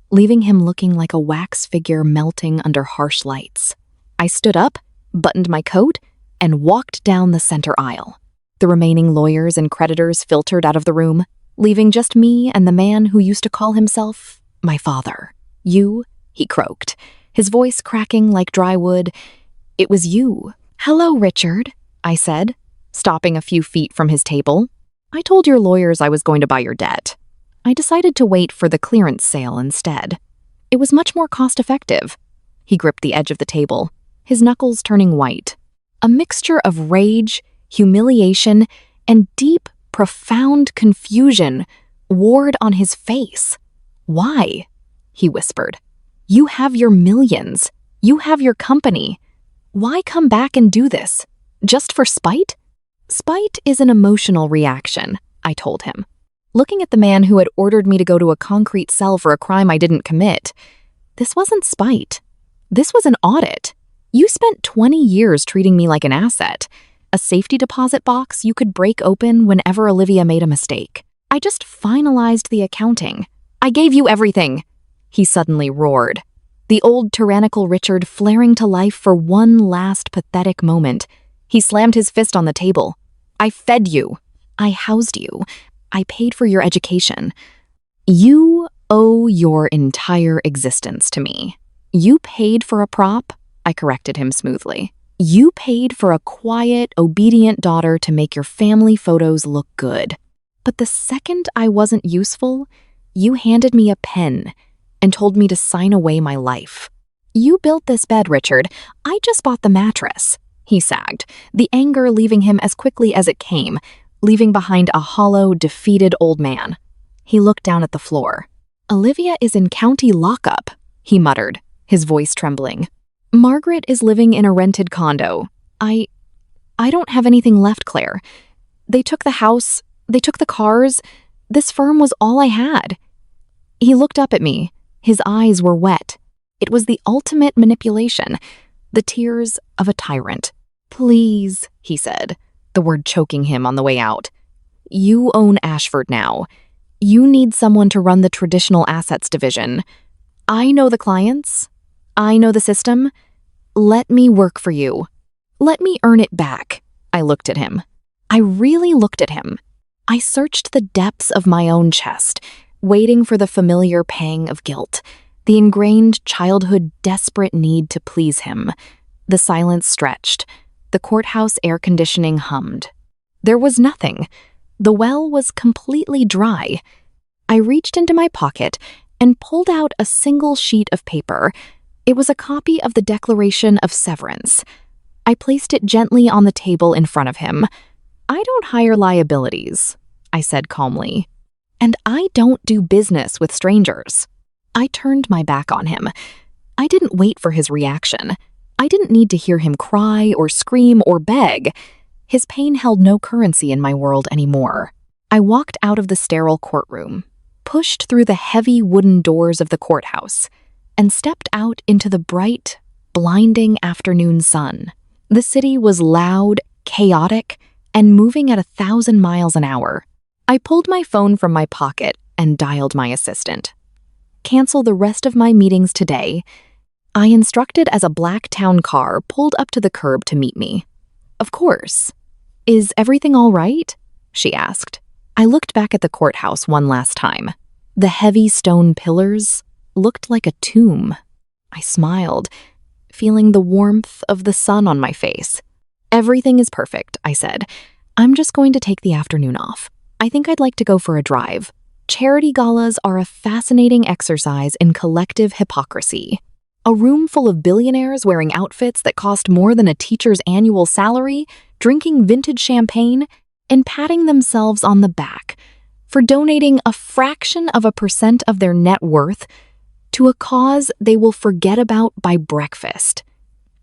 leaving him looking like a wax figure melting under harsh lights. I stood up, buttoned my coat, and walked down the center aisle. The remaining lawyers and creditors filtered out of the room, leaving just me and the man who used to call himself my father. "You," he croaked, his voice cracking like dry wood. "It was you." "Hello, Richard," I said, stopping a few feet from his table. "I told your lawyers I was going to buy your debt. I decided to wait for the clearance sale instead. It was much more cost-effective." He gripped the edge of the table, his knuckles turning white. A mixture of rage, humiliation, and deep, profound confusion warred on his face. "Why?" he whispered. "You have your millions. You have your company. Why come back and do this? Just for spite?" "Spite is an emotional reaction," I told him, looking at the man who had ordered me to go to a concrete cell for a crime I didn't commit. This wasn't spite. This was an audit. You spent 20 years treating me like an asset, a safety deposit box you could break open whenever Olivia made a mistake. I just finalized the accounting. I gave you everything," he suddenly roared, the old tyrannical Richard flaring to life for one last pathetic moment. He slammed his fist on the table. "I fed you. I housed you. I paid for your education. You owe your entire existence to me. You paid for a prop," I corrected him smoothly. "You paid for a quiet, obedient daughter to make your family photos look good. But the second I wasn't useful, you handed me a pen and told me to sign away my life. You built this bed, Richard. I just bought the mattress," he sagged, the anger leaving him as quickly as it came. leaving behind a hollow, defeated old man. He looked down at the floor. "Olivia is in county lockup," he muttered, his voice trembling. "Margaret is living in a rented condo. I don't have anything left, Claire. They took the house, they took the cars. This firm was all I had." He looked up at me. His eyes were wet. It was the ultimate manipulation, the tears of a tyrant. "Please," he said, the word choking him on the way out. "You own Ashford now. You need someone to run the traditional assets division. I know the clients. I know the system. Let me work for you. Let me earn it back." I looked at him. I really looked at him. I searched the depths of my own chest, waiting for the familiar pang of guilt, the ingrained childhood desperate need to please him. The silence stretched. The courthouse air conditioning hummed. There was nothing. The well was completely dry. I reached into my pocket and pulled out a single sheet of paper. It was a copy of the Declaration of Severance. I placed it gently on the table in front of him. "I don't hire liabilities," I said calmly. "And I don't do business with strangers." I turned my back on him. I didn't wait for his reaction. I didn't need to hear him cry or scream or beg. His pain held no currency in my world anymore. I walked out of the sterile courtroom, pushed through the heavy wooden doors of the courthouse, and stepped out into the bright, blinding afternoon sun. The city was loud, chaotic, and moving at 1,000 miles an hour. I pulled my phone from my pocket and dialed my assistant. "Cancel the rest of my meetings today." I instructed as a black town car pulled up to the curb to meet me. "Of course. Is everything all right?" she asked. I looked back at the courthouse one last time. The heavy stone pillars looked like a tomb. I smiled, feeling the warmth of the sun on my face. "Everything is perfect," I said. "I'm just going to take the afternoon off. I think I'd like to go for a drive." Charity galas are a fascinating exercise in collective hypocrisy. A room full of billionaires wearing outfits that cost more than a teacher's annual salary, drinking vintage champagne, and patting themselves on the back for donating a fraction of a percent of their net worth to a cause they will forget about by breakfast.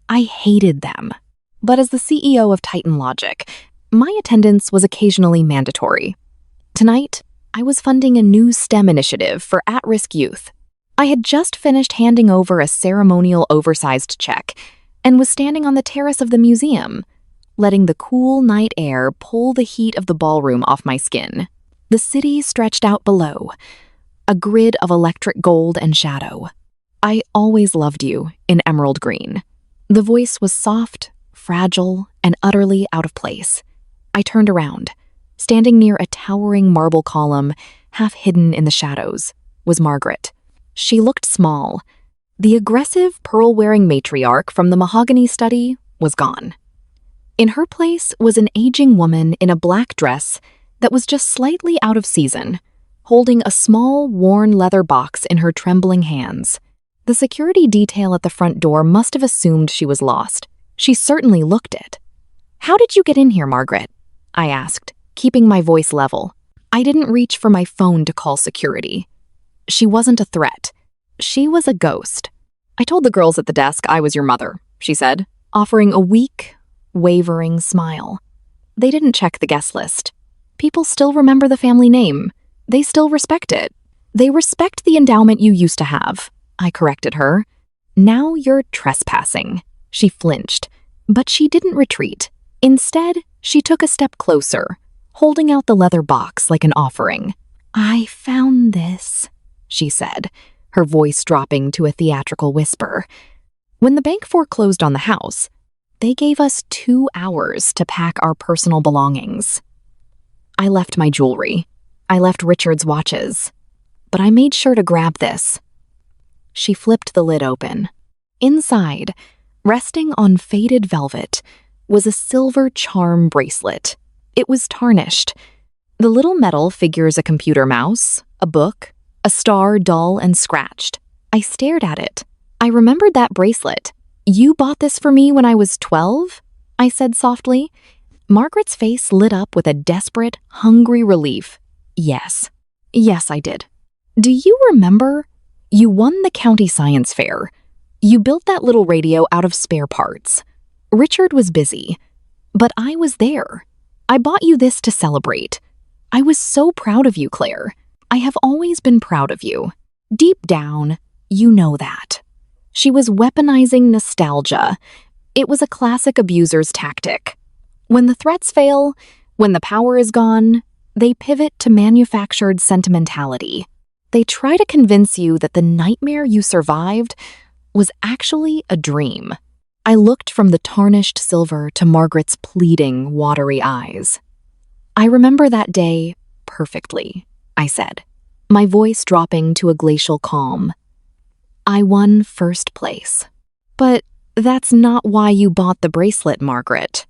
I hated them. But as the CEO of Titan Logic, my attendance was occasionally mandatory. Tonight, I was funding a new STEM initiative for at-risk youth. I had just finished handing over a ceremonial oversized check and was standing on the terrace of the museum, letting the cool night air pull the heat of the ballroom off my skin. The city stretched out below, a grid of electric gold and shadow. "I always loved you," in emerald green. The voice was soft, fragile, and utterly out of place. I turned around. Standing near a towering marble column, half hidden in the shadows, was Margaret. She looked small. The aggressive, pearl-wearing matriarch from the mahogany study was gone. In her place was an aging woman in a black dress that was just slightly out of season, holding a small, worn leather box in her trembling hands. The security detail at the front door must have assumed she was lost. She certainly looked it. "How did you get in here, Margaret?" I asked, keeping my voice level. I didn't reach for my phone to call security. She wasn't a threat. She was a ghost. "I told the girls at the desk I was your mother," she said, offering a weak, wavering smile. "They didn't check the guest list. People still remember the family name. They still respect it. They respect the endowment you used to have," I corrected her. "Now you're trespassing." She flinched, but she didn't retreat. Instead, she took a step closer, holding out the leather box like an offering. "I found this," she said, her voice dropping to a theatrical whisper. "When the bank foreclosed on the house, they gave us 2 hours to pack our personal belongings. I left my jewelry. I left Richard's watches. But I made sure to grab this." She flipped the lid open. Inside, resting on faded velvet, was a silver charm bracelet. It was tarnished. The little metal figures a computer mouse, a book, a star dull and scratched. I stared at it. I remembered that bracelet. "You bought this for me when I was 12?" I said softly. Margaret's face lit up with a desperate, hungry relief. Yes. Yes, I did. Do you remember? You won the county science fair. You built that little radio out of spare parts. Richard was busy, but I was there. I bought you this to celebrate. I was so proud of you, Claire. I have always been proud of you. Deep down, you know that. She was weaponizing nostalgia. It was a classic abuser's tactic. When the threats fail, when the power is gone, they pivot to manufactured sentimentality. They try to convince you that the nightmare you survived was actually a dream. I looked from the tarnished silver to Margaret's pleading, watery eyes. I remember that day perfectly, I said, my voice dropping to a glacial calm. I won first place. But that's not why you bought the bracelet, Margaret.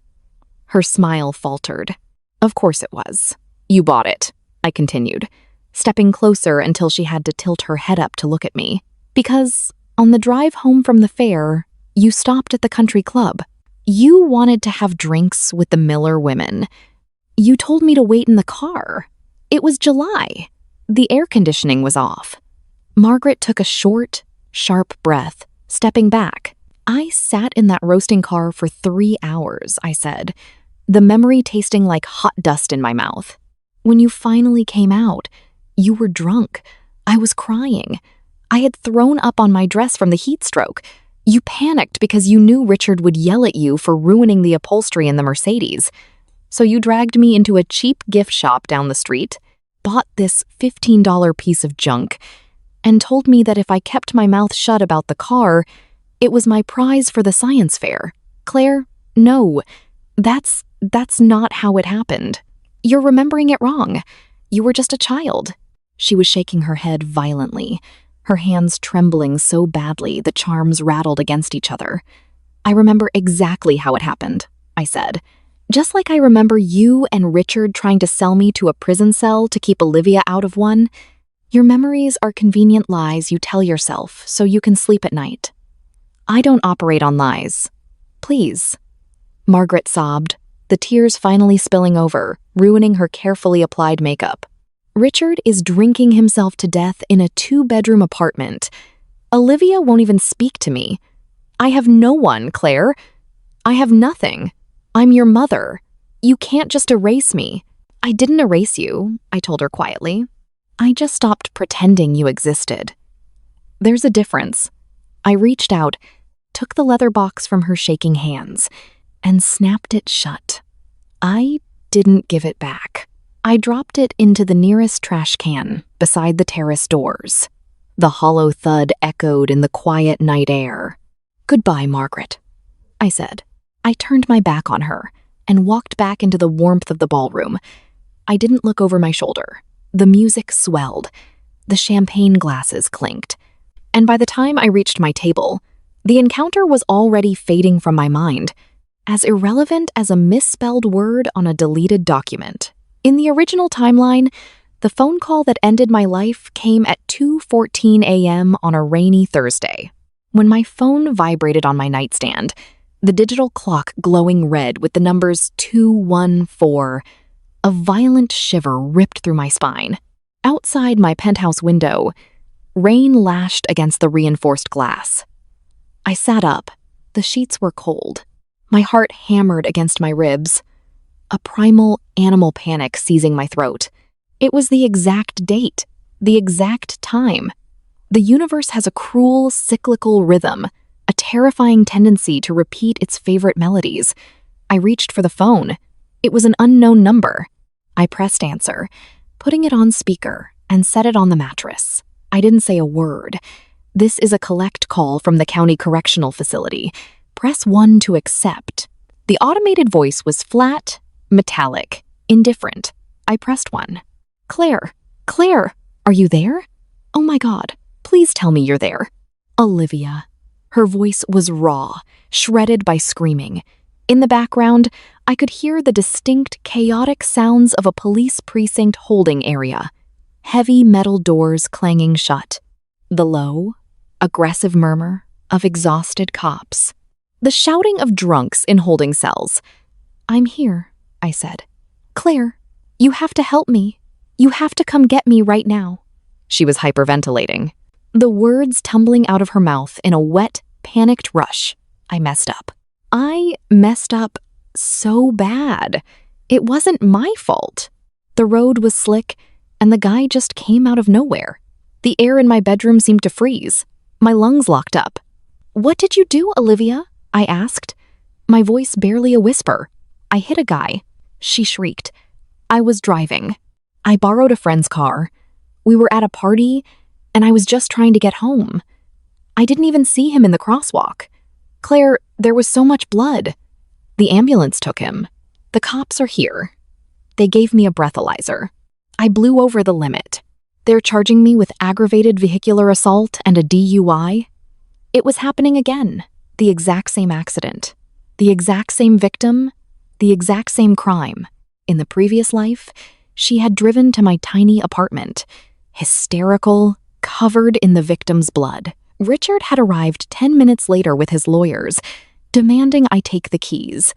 Her smile faltered. Of course it was. You bought it, I continued, stepping closer until she had to tilt her head up to look at me. Because on the drive home from the fair, you stopped at the country club. You wanted to have drinks with the Miller women. You told me to wait in the car. It was July. The air conditioning was off. Margaret took a short, sharp breath, stepping back. I sat in that roasting car for 3 hours, I said, the memory tasting like hot dust in my mouth. When you finally came out, you were drunk. I was crying. I had thrown up on my dress from the heat stroke. You panicked because you knew Richard would yell at you for ruining the upholstery in the Mercedes. So you dragged me into a cheap gift shop down the street, bought this $15 piece of junk, and told me that if I kept my mouth shut about the car, it was my prize for the science fair. Claire, no, that's not how it happened. You're remembering it wrong. You were just a child. She was shaking her head violently, her hands trembling so badly the charms rattled against each other. I remember exactly how it happened, I said. Just like I remember you and Richard trying to sell me to a prison cell to keep Olivia out of one. Your memories are convenient lies you tell yourself so you can sleep at night. I don't operate on lies. Please. Margaret sobbed, the tears finally spilling over, ruining her carefully applied makeup. Richard is drinking himself to death in a 2-bedroom apartment. Olivia won't even speak to me. I have no one, Claire. I have nothing. I'm your mother. You can't just erase me. I didn't erase you, I told her quietly. I just stopped pretending you existed. There's a difference. I reached out, took the leather box from her shaking hands, and snapped it shut. I didn't give it back. I dropped it into the nearest trash can beside the terrace doors. The hollow thud echoed in the quiet night air. Goodbye, Margaret, I said. I turned my back on her and walked back into the warmth of the ballroom. I didn't look over my shoulder. The music swelled. The champagne glasses clinked. And by the time I reached my table, the encounter was already fading from my mind, as irrelevant as a misspelled word on a deleted document. In the original timeline, the phone call that ended my life came at 2:14 a.m. on a rainy Thursday. When my phone vibrated on my nightstand, the digital clock glowing red with the numbers 214, a violent shiver ripped through my spine. Outside my penthouse window, rain lashed against the reinforced glass. I sat up. The sheets were cold. My heart hammered against my ribs. A primal animal panic seizing my throat. It was the exact date, the exact time. The universe has a cruel, cyclical rhythm, a terrifying tendency to repeat its favorite melodies. I reached for the phone. It was an unknown number. I pressed answer, putting it on speaker, and set it on the mattress. I didn't say a word. This is a collect call from the county correctional facility. Press 1 to accept. The automated voice was flat, metallic, indifferent. I pressed 1. Claire, are you there? Oh my God, please tell me you're there. Olivia. Her voice was raw, shredded by screaming. In the background, I could hear the distinct, chaotic sounds of a police precinct holding area. Heavy metal doors clanging shut. The low, aggressive murmur of exhausted cops. The shouting of drunks in holding cells. I'm here. I said. "Claire, you have to help me. You have to come get me right now." She was hyperventilating, the words tumbling out of her mouth in a wet, panicked rush. I messed up. I messed up so bad. It wasn't my fault. The road was slick, and the guy just came out of nowhere. The air in my bedroom seemed to freeze. My lungs locked up. "What did you do, Olivia?" I asked, my voice barely a whisper. "I hit a guy," she shrieked. "I was driving. I borrowed a friend's car. We were at a party, and I was just trying to get home. I didn't even see him in the crosswalk. Claire, there was so much blood. The ambulance took him. The cops are here. They gave me a breathalyzer. I blew over the limit. They're charging me with aggravated vehicular assault and a DUI. It was happening again. The exact same accident. The exact same victim. The exact same crime. In the previous life, she had driven to my tiny apartment, hysterical, covered in the victim's blood. Richard had arrived 10 minutes later with his lawyers, demanding I take the keys,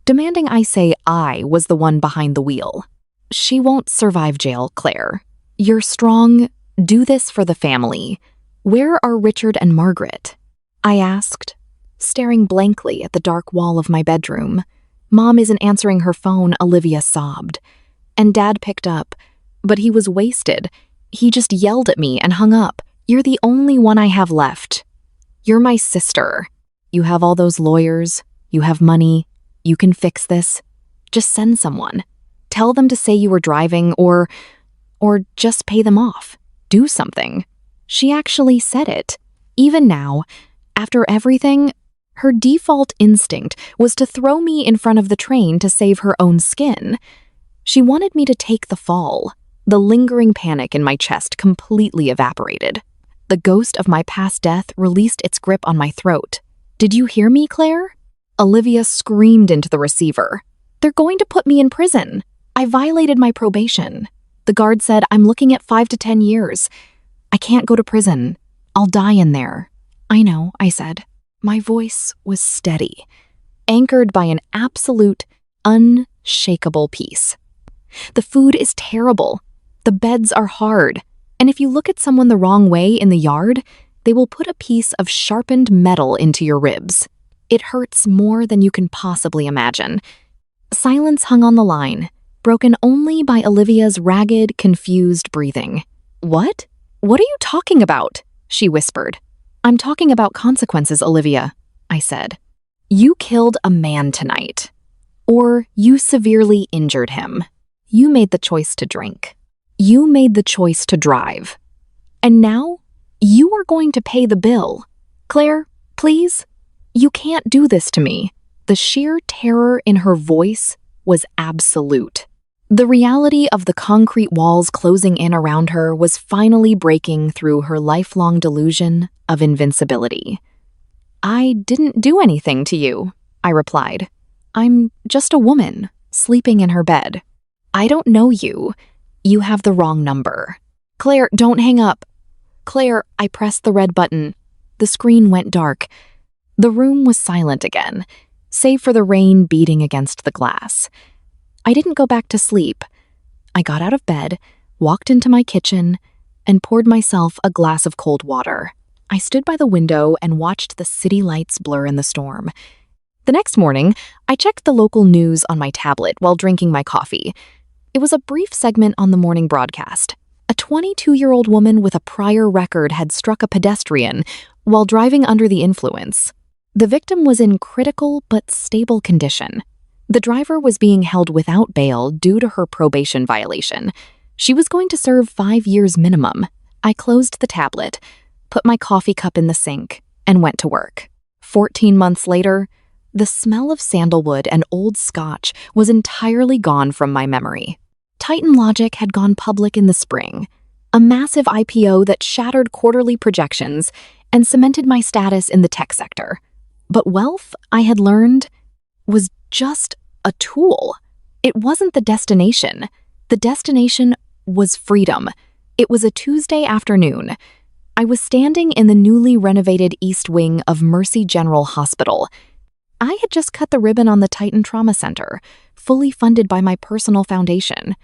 demanding I say I was the one behind the wheel. "She won't survive jail, Claire. You're strong. Do this for the family. Where are Richard and Margaret?" I asked, staring blankly at the dark wall of my bedroom. "Mom isn't answering her phone," Olivia sobbed. And Dad picked up, but he was wasted. He just yelled at me and hung up. "You're the only one I have left. You're my sister. You have all those lawyers. You have money. You can fix this. Just send someone. Tell them to say you were driving or just pay them off. Do something." She actually said it. Even now, after everything, her default instinct was to throw me in front of the train to save her own skin. She wanted me to take the fall. The lingering panic in my chest completely evaporated. The ghost of my past death released its grip on my throat. "Did you hear me, Claire?" Olivia screamed into the receiver. "They're going to put me in prison. I violated my probation. The guard said I'm looking at 5 to 10 years. I can't go to prison. I'll die in there." "I know," I said. My voice was steady, anchored by an absolute, unshakable peace. "The food is terrible. The beds are hard. And if you look at someone the wrong way in the yard, they will put a piece of sharpened metal into your ribs. It hurts more than you can possibly imagine." Silence hung on the line, broken only by Olivia's ragged, confused breathing. "What? What are you talking about?" she whispered. "I'm talking about consequences, Olivia," I said. "You killed a man tonight. Or you severely injured him. You made the choice to drink. You made the choice to drive. And now, you are going to pay the bill. Claire, please? You can't do this to me." The sheer terror in her voice was absolute. The reality of the concrete walls closing in around her was finally breaking through her lifelong delusion of invincibility. "I didn't do anything to you," I replied. "I'm just a woman, sleeping in her bed. I don't know you. You have the wrong number." "Claire, don't hang up." "Claire," I pressed the red button. The screen went dark. The room was silent again, save for the rain beating against the glass. I didn't go back to sleep. I got out of bed, walked into my kitchen, and poured myself a glass of cold water. I stood by the window and watched the city lights blur in the storm. The next morning, I checked the local news on my tablet while drinking my coffee. It was a brief segment on the morning broadcast. A 22-year-old woman with a prior record had struck a pedestrian while driving under the influence. The victim was in critical but stable condition. The driver was being held without bail due to her probation violation. She was going to serve 5 years minimum. I closed the tablet, put my coffee cup in the sink, and went to work. 14 months later, the smell of sandalwood and old scotch was entirely gone from my memory. Titan Logic had gone public in the spring, a massive IPO that shattered quarterly projections and cemented my status in the tech sector. But wealth, I had learned, was just a tool. It wasn't the destination. The destination was freedom. It was a Tuesday afternoon. I was standing in the newly renovated East Wing of Mercy General Hospital. I had just cut the ribbon on the Titan Trauma Center, fully funded by my personal foundation.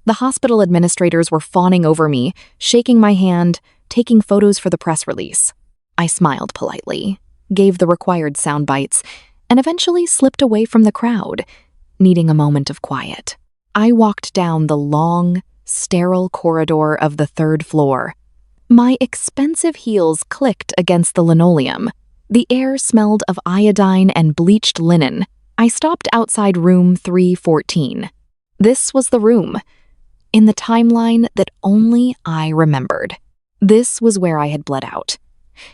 The hospital administrators were fawning over me, shaking my hand, taking photos for the press release. I smiled politely, gave the required sound bites, and eventually slipped away from the crowd, needing a moment of quiet. I walked down the long, sterile corridor of the 3rd floor. My expensive heels clicked against the linoleum. The air smelled of iodine and bleached linen. I stopped outside room 314. This was the room, in the timeline that only I remembered. This was where I had bled out.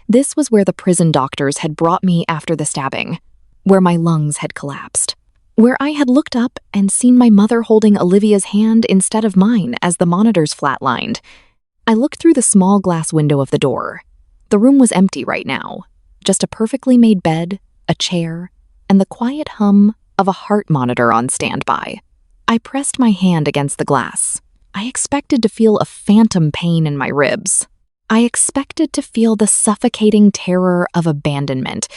This was where the prison doctors had brought me after the stabbing, where my lungs had collapsed, where I had looked up and seen my mother holding Olivia's hand instead of mine as the monitors flatlined. I looked through the small glass window of the door. The room was empty right now, just a perfectly made bed, a chair, and the quiet hum of a heart monitor on standby. I pressed my hand against the glass. I expected to feel a phantom pain in my ribs. I expected to feel the suffocating terror of abandonment,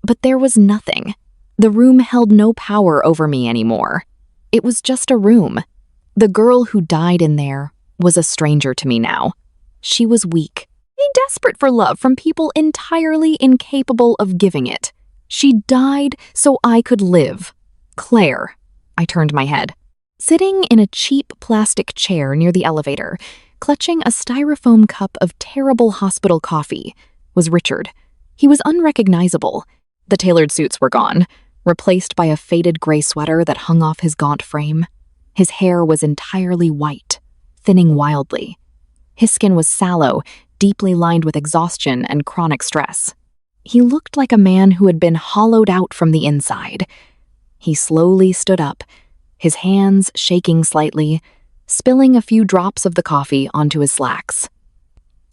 but there was nothing. The room held no power over me anymore. It was just a room. The girl who died in there was a stranger to me now. She was weak, desperate for love from people entirely incapable of giving it. She died so I could live. Claire. I turned my head. Sitting in a cheap plastic chair near the elevator, clutching a styrofoam cup of terrible hospital coffee, was Richard. He was unrecognizable. The tailored suits were gone, replaced by a faded gray sweater that hung off his gaunt frame. His hair was entirely white, thinning wildly. His skin was sallow, deeply lined with exhaustion and chronic stress. He looked like a man who had been hollowed out from the inside. He slowly stood up, his hands shaking slightly, spilling a few drops of the coffee onto his slacks.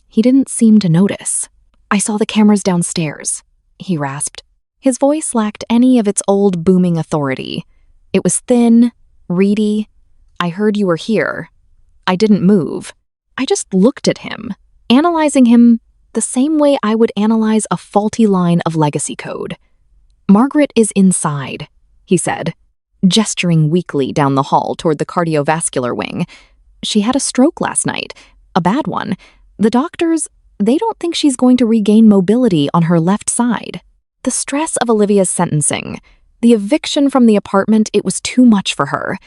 He didn't seem to notice. "I saw the cameras downstairs," he rasped. His voice lacked any of its old booming authority. It was thin, reedy. "I heard you were here." I didn't move. I just looked at him, analyzing him the same way I would analyze a faulty line of legacy code. "Margaret is inside," he said, gesturing weakly down the hall toward the cardiovascular wing. "She had a stroke last night, a bad one. The doctors, they don't think she's going to regain mobility on her left side." The stress of Olivia's sentencing, the eviction from the apartment, it was too much for her.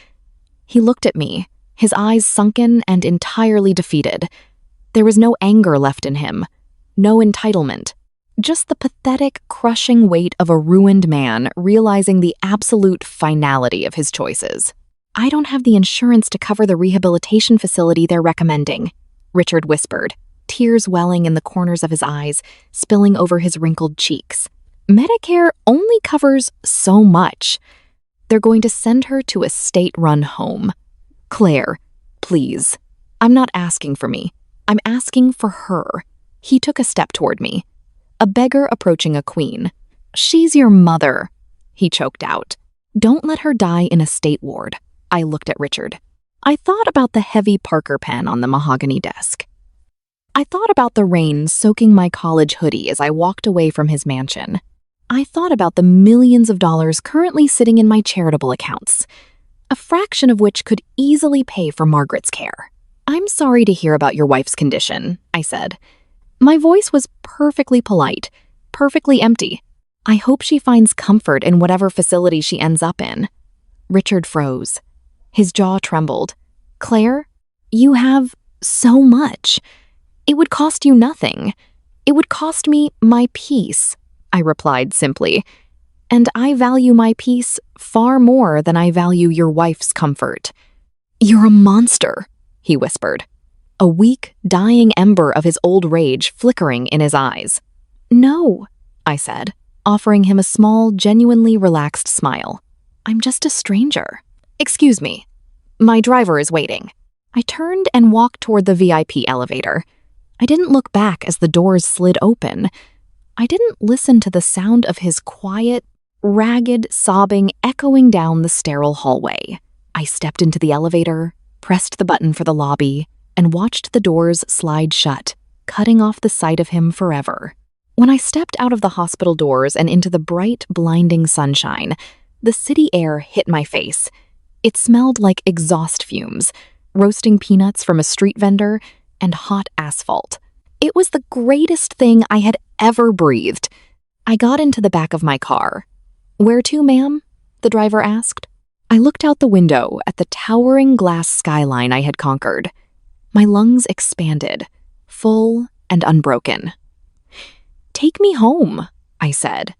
He looked at me, his eyes sunken and entirely defeated. There was no anger left in him, no entitlement, just the pathetic, crushing weight of a ruined man realizing the absolute finality of his choices. "I don't have the insurance to cover the rehabilitation facility they're recommending," Richard whispered, tears welling in the corners of his eyes, spilling over his wrinkled cheeks. "Medicare only covers so much. They're going to send her to a state-run home. Claire, please. I'm not asking for me. I'm asking for her." He took a step toward me, a beggar approaching a queen. "She's your mother," he choked out. "Don't let her die in a state ward." I looked at Richard. I thought about the heavy Parker pen on the mahogany desk. I thought about the rain soaking my college hoodie as I walked away from his mansion. I thought about the millions of dollars currently sitting in my charitable accounts, a fraction of which could easily pay for Margaret's care. "I'm sorry to hear about your wife's condition," I said. My voice was perfectly polite, perfectly empty. "I hope she finds comfort in whatever facility she ends up in." Richard froze. His jaw trembled. "Claire, you have so much. It would cost you nothing. It would cost me my peace," I replied simply. "And I value my peace far more than I value your wife's comfort." "You're a monster," he whispered, a weak, dying ember of his old rage flickering in his eyes. "No," I said, offering him a small, genuinely relaxed smile. "I'm just a stranger. Excuse me. My driver is waiting." I turned and walked toward the VIP elevator. I didn't look back as the doors slid open. I didn't listen to the sound of his quiet, ragged sobbing echoing down the sterile hallway. I stepped into the elevator, pressed the button for the lobby, and watched the doors slide shut, cutting off the sight of him forever. When I stepped out of the hospital doors and into the bright, blinding sunshine, the city air hit my face. It smelled like exhaust fumes, roasting peanuts from a street vendor, and hot asphalt. It was the greatest thing I had ever breathed. I got into the back of my car. "Where to, ma'am?" the driver asked. I looked out the window at the towering glass skyline I had conquered. My lungs expanded, full and unbroken. "Take me home," I said.